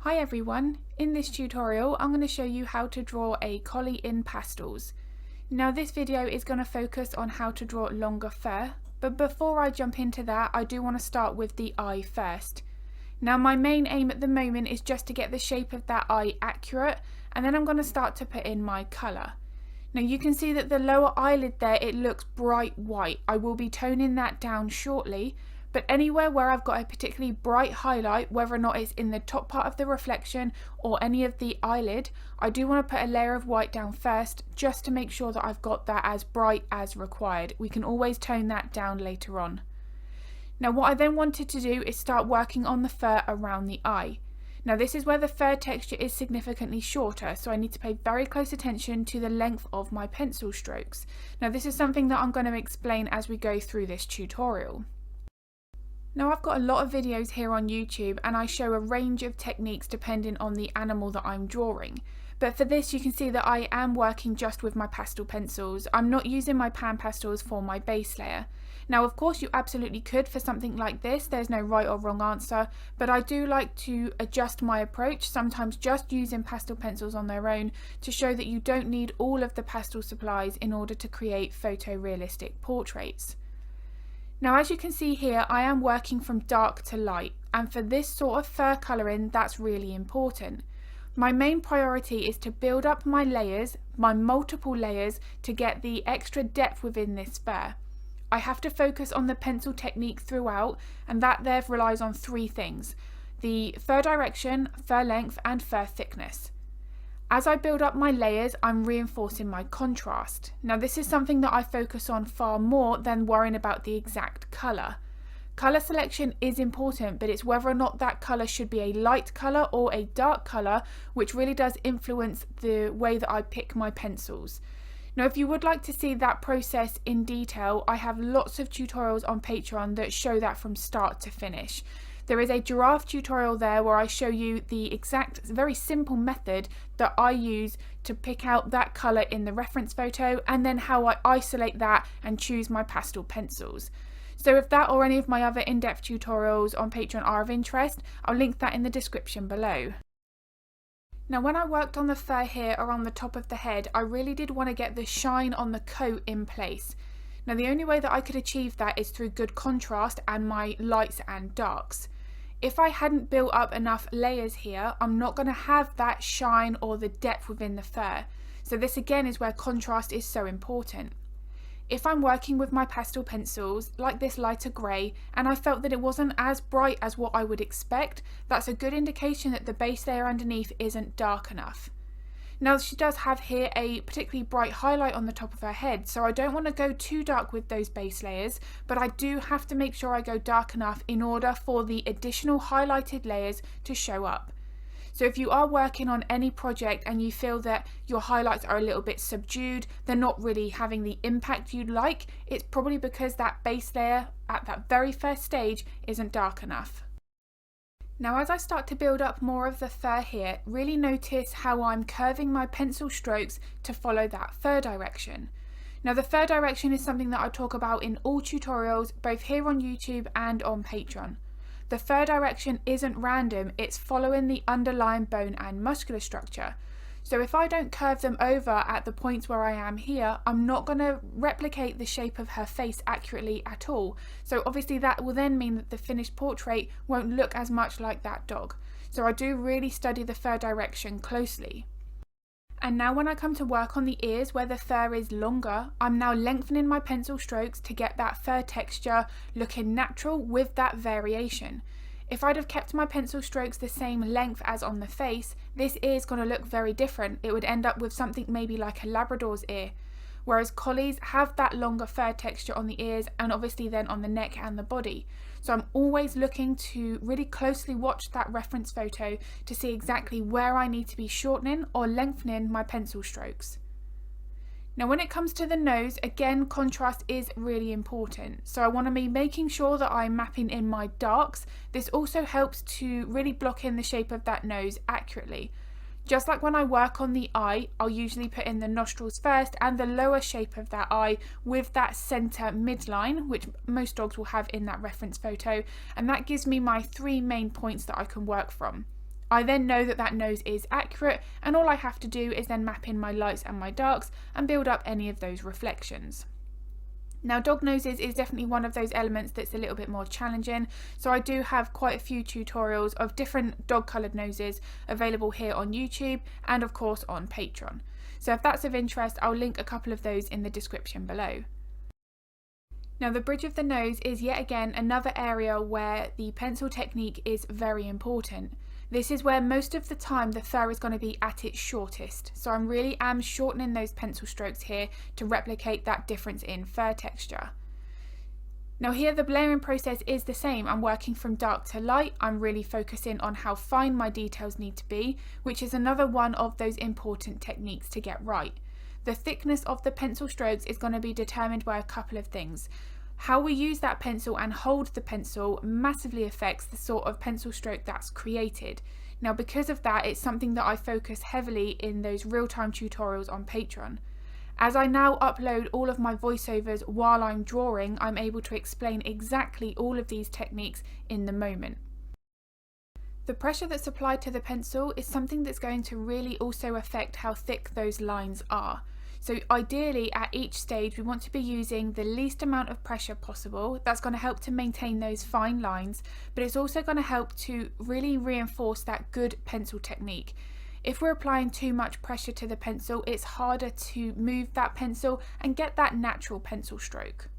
Hi everyone, in this tutorial I'm going to show you how to draw a collie in pastels. Now this video is going to focus on how to draw longer fur, but before I jump into that I do want to start with the eye first. Now my main aim at the moment is just to get the shape of that eye accurate, and then I'm going to start to put in my colour. Now you can see that the lower eyelid there, it looks bright white. I will be toning that down shortly, but anywhere where I've got a particularly bright highlight, whether or not it's in the top part of the reflection or any of the eyelid, I do want to put a layer of white down first just to make sure that I've got that as bright as required. We can always tone that down later on. Now what I then wanted to do is start working on the fur around the eye. Now this is where the fur texture is significantly shorter, so I need to pay very close attention to the length of my pencil strokes. Now this is something that I'm going to explain as we go through this tutorial. Now I've got a lot of videos here on YouTube and I show a range of techniques depending on the animal that I'm drawing. But for this you can see that I am working just with my pastel pencils. I'm not using my pan pastels for my base layer. Now of course you absolutely could for something like this, there's no right or wrong answer, but I do like to adjust my approach, sometimes just using pastel pencils on their own to show that you don't need all of the pastel supplies in order to create photorealistic portraits. Now as you can see here, I am working from dark to light, and for this sort of fur colouring that's really important. My main priority is to build up my layers, my multiple layers, to get the extra depth within this fur. I have to focus on the pencil technique throughout, and that there relies on three things: the fur direction, fur length and fur thickness. As I build up my layers, I'm reinforcing my contrast. Now this is something that I focus on far more than worrying about the exact colour. Colour selection is important, but it's whether or not that colour should be a light colour or a dark colour, which really does influence the way that I pick my pencils. Now if you would like to see that process in detail, I have lots of tutorials on Patreon that show that from start to finish. There is a giraffe tutorial there where I show you the exact, very simple method that I use to pick out that colour in the reference photo, and then how I isolate that and choose my pastel pencils. So if that or any of my other in-depth tutorials on Patreon are of interest, I'll link that in the description below. Now when I worked on the fur here around the top of the head, I really did want to get the shine on the coat in place. Now the only way that I could achieve that is through good contrast and my lights and darks. If I hadn't built up enough layers here, I'm not going to have that shine or the depth within the fur. So this again is where contrast is so important. If I'm working with my pastel pencils, like this lighter grey, and I felt that it wasn't as bright as what I would expect, that's a good indication that the base layer underneath isn't dark enough. Now she does have here a particularly bright highlight on the top of her head, so I don't want to go too dark with those base layers, but I do have to make sure I go dark enough in order for the additional highlighted layers to show up. So if you are working on any project and you feel that your highlights are a little bit subdued, they're not really having the impact you'd like, it's probably because that base layer at that very first stage isn't dark enough. Now as I start to build up more of the fur here, really notice how I'm curving my pencil strokes to follow that fur direction. Now the fur direction is something that I talk about in all tutorials, both here on YouTube and on Patreon. The fur direction isn't random, it's following the underlying bone and muscular structure. So if I don't curve them over at the points where I am here, I'm not going to replicate the shape of her face accurately at all. So obviously that will then mean that the finished portrait won't look as much like that dog. So I do really study the fur direction closely. And now when I come to work on the ears where the fur is longer, I'm now lengthening my pencil strokes to get that fur texture looking natural with that variation. If I'd have kept my pencil strokes the same length as on the face, this ear is going to look very different. It would end up with something maybe like a Labrador's ear. Whereas collies have that longer fur texture on the ears and obviously then on the neck and the body. So I'm always looking to really closely watch that reference photo to see exactly where I need to be shortening or lengthening my pencil strokes. Now when it comes to the nose, again contrast is really important. So I want to be making sure that I'm mapping in my darks. This also helps to really block in the shape of that nose accurately. Just like when I work on the eye, I'll usually put in the nostrils first and the lower shape of that eye with that centre midline, which most dogs will have in that reference photo, and that gives me my three main points that I can work from. I then know that that nose is accurate, and all I have to do is then map in my lights and my darks and build up any of those reflections. Now, dog noses is definitely one of those elements that's a little bit more challenging, so I do have quite a few tutorials of different dog coloured noses available here on YouTube and of course on Patreon. So if that's of interest, I'll link a couple of those in the description below. Now, the bridge of the nose is yet again another area where the pencil technique is very important. This is where most of the time the fur is going to be at its shortest, so I really am shortening those pencil strokes here to replicate that difference in fur texture. Now here the layering process is the same. I'm working from dark to light. I'm really focusing on how fine my details need to be, which is another one of those important techniques to get right. The thickness of the pencil strokes is going to be determined by a couple of things. How we use that pencil and hold the pencil massively affects the sort of pencil stroke that's created. Now, because of that, it's something that I focus heavily in those real-time tutorials on Patreon. As I now upload all of my voiceovers while I'm drawing, I'm able to explain exactly all of these techniques in the moment. The pressure that's applied to the pencil is something that's going to really also affect how thick those lines are. So ideally at each stage we want to be using the least amount of pressure possible. That's going to help to maintain those fine lines, but it's also going to help to really reinforce that good pencil technique. If we're applying too much pressure to the pencil, it's harder to move that pencil and get that natural pencil stroke.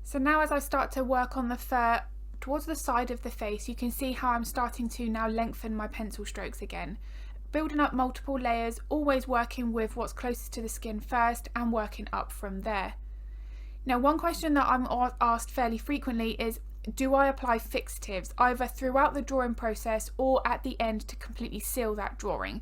So now as I start to work on the fur towards the side of the face, you can see how I'm starting to now lengthen my pencil strokes again. Building up multiple layers, always working with what's closest to the skin first and working up from there. Now, one question that I'm asked fairly frequently is, do I apply fixatives either throughout the drawing process or at the end to completely seal that drawing?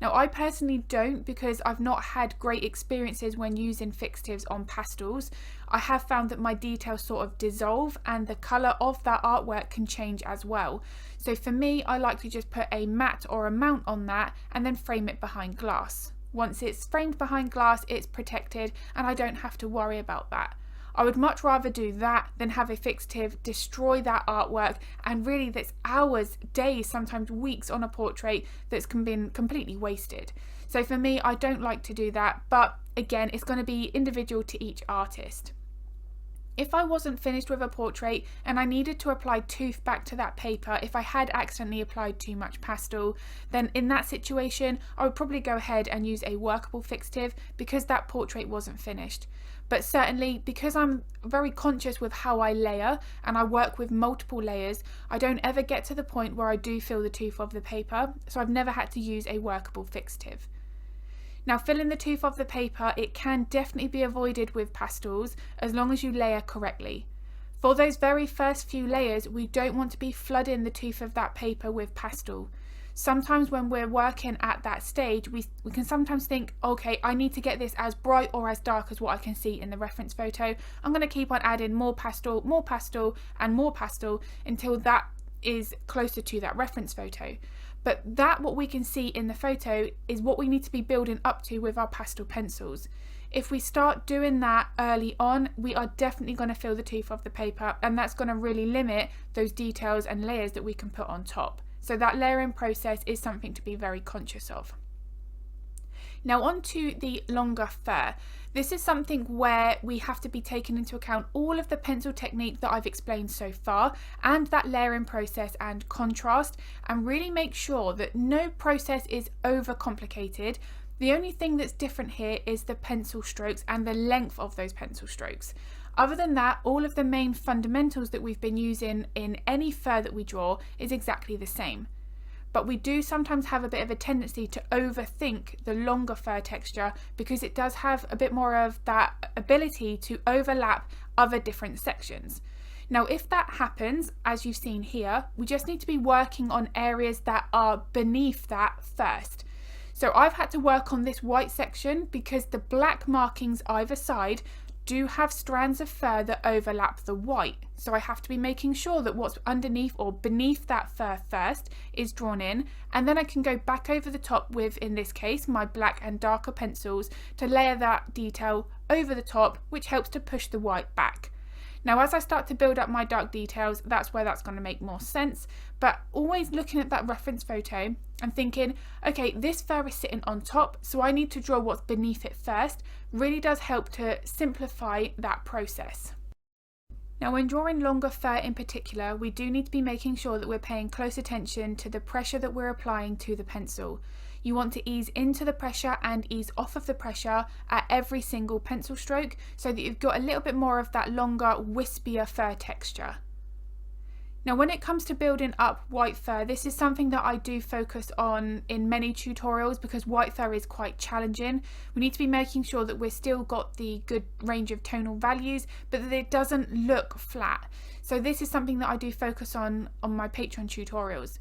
Now, I personally don't, because I've not had great experiences when using fixatives on pastels. I have found that my details sort of dissolve and the colour of that artwork can change as well. So for me, I like to just put a matte or a mount on that and then frame it behind glass. Once it's framed behind glass, it's protected and I don't have to worry about that. I would much rather do that than have a fixative destroy that artwork, and really that's hours, days, sometimes weeks on a portrait that's been completely wasted. So for me, I don't like to do that, but again, it's going to be individual to each artist. If I wasn't finished with a portrait and I needed to apply tooth back to that paper, if I had accidentally applied too much pastel, then in that situation I would probably go ahead and use a workable fixative because that portrait wasn't finished. But certainly, because I'm very conscious with how I layer and I work with multiple layers, I don't ever get to the point where I do feel the tooth of the paper, so I've never had to use a workable fixative. Now, filling the tooth of the paper, it can definitely be avoided with pastels as long as you layer correctly. For those very first few layers, we don't want to be flooding the tooth of that paper with pastel. Sometimes when we're working at that stage, we can sometimes think, okay, I need to get this as bright or as dark as what I can see in the reference photo. I'm going to keep on adding more pastel and more pastel until that is closer to that reference photo. But that what we can see in the photo is what we need to be building up to with our pastel pencils. If we start doing that early on, we are definitely going to feel the tooth of the paper, and that's going to really limit those details and layers that we can put on top. So that layering process is something to be very conscious of. Now on to the longer fur. This is something where we have to be taking into account all of the pencil technique that I've explained so far and that layering process and contrast, and really make sure that no process is overcomplicated. The only thing that's different here is the pencil strokes and the length of those pencil strokes. Other than that, all of the main fundamentals that we've been using in any fur that we draw is exactly the same. But we do sometimes have a bit of a tendency to overthink the longer fur texture because it does have a bit more of that ability to overlap other different sections. Now, if that happens, as you've seen here, we just need to be working on areas that are beneath that first. So I've had to work on this white section because the black markings either side do have strands of fur that overlap the white. So I have to be making sure that what's underneath or beneath that fur first is drawn in, and then I can go back over the top with, in this case, my black and darker pencils to layer that detail over the top, which helps to push the white back. Now as I start to build up my dark details, that's where that's going to make more sense, but always looking at that reference photo and thinking, okay, this fur is sitting on top, so I need to draw what's beneath it first, really does help to simplify that process. Now when drawing longer fur in particular, we do need to be making sure that we're paying close attention to the pressure that we're applying to the pencil. You want to ease into the pressure and ease off of the pressure at every single pencil stroke so that you've got a little bit more of that longer, wispier fur texture. Now when it comes to building up white fur, this is something that I do focus on in many tutorials because white fur is quite challenging. We need to be making sure that we've still got the good range of tonal values, but that it doesn't look flat. So this is something that I do focus on my Patreon tutorials.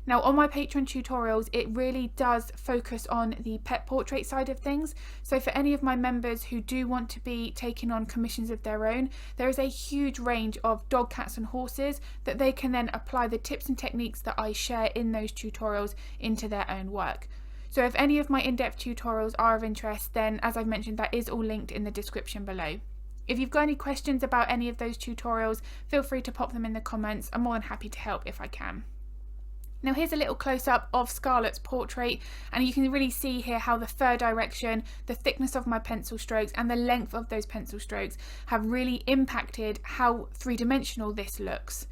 Now on my Patreon tutorials, it really does focus on the pet portrait side of things. So for any of my members who do want to be taking on commissions of their own, there is a huge range of dog, cats and horses that they can then apply the tips and techniques that I share in those tutorials into their own work. So if any of my in-depth tutorials are of interest, then as I've mentioned, that is all linked in the description below. If you've got any questions about any of those tutorials, feel free to pop them in the comments. I'm more than happy to help if I can. Now here's a little close-up of Scarlett's portrait, and you can really see here how the fur direction, the thickness of my pencil strokes and the length of those pencil strokes have really impacted how three-dimensional this looks.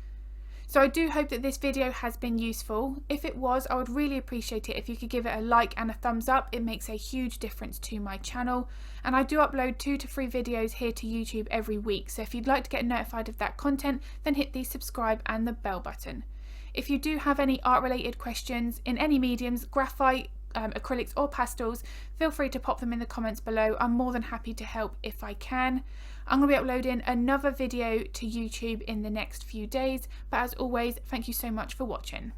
So I do hope that this video has been useful. If it was, I would really appreciate it if you could give it a like and a thumbs up. It makes a huge difference to my channel, and I do upload 2 to 3 videos here to YouTube every week, so if you'd like to get notified of that content, then hit the subscribe and the bell button. If you do have any art related questions in any mediums, graphite, acrylics or pastels, feel free to pop them in the comments below. I'm more than happy to help if I can. I'm going to be uploading another video to YouTube in the next few days, but as always, thank you so much for watching.